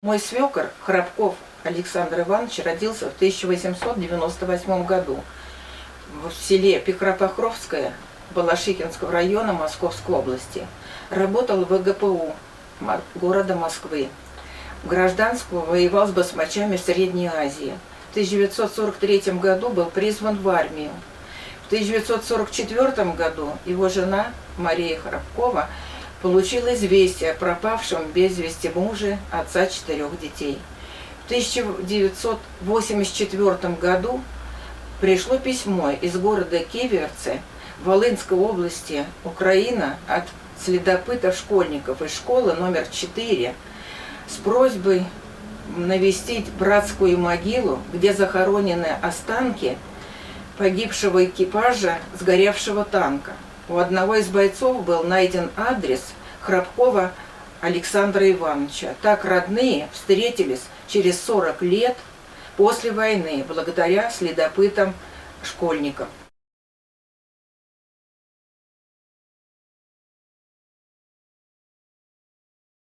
Мой свекор Храбков Александр Иванович родился в 1898 году в селе Петропокровское Балашихинского района Московской области. Работал в ВГПУ города Москвы. В гражданскую воевал с басмачами в Средней Азии. В 1943 году был призван в армию. В 1944 году его жена Мария Храбкова получила известие о пропавшем без вести муже, отца 4 детей. В 1984 году пришло письмо из города Киверцы Волынской области, Украина, от следопытов-школьников из школы номер 4 с просьбой навестить братскую могилу, где захоронены останки погибшего экипажа сгоревшего танка. У одного из бойцов был найден адрес Храбкова Александра Ивановича. Так родные встретились через 40 лет после войны благодаря следопытам-школьникам.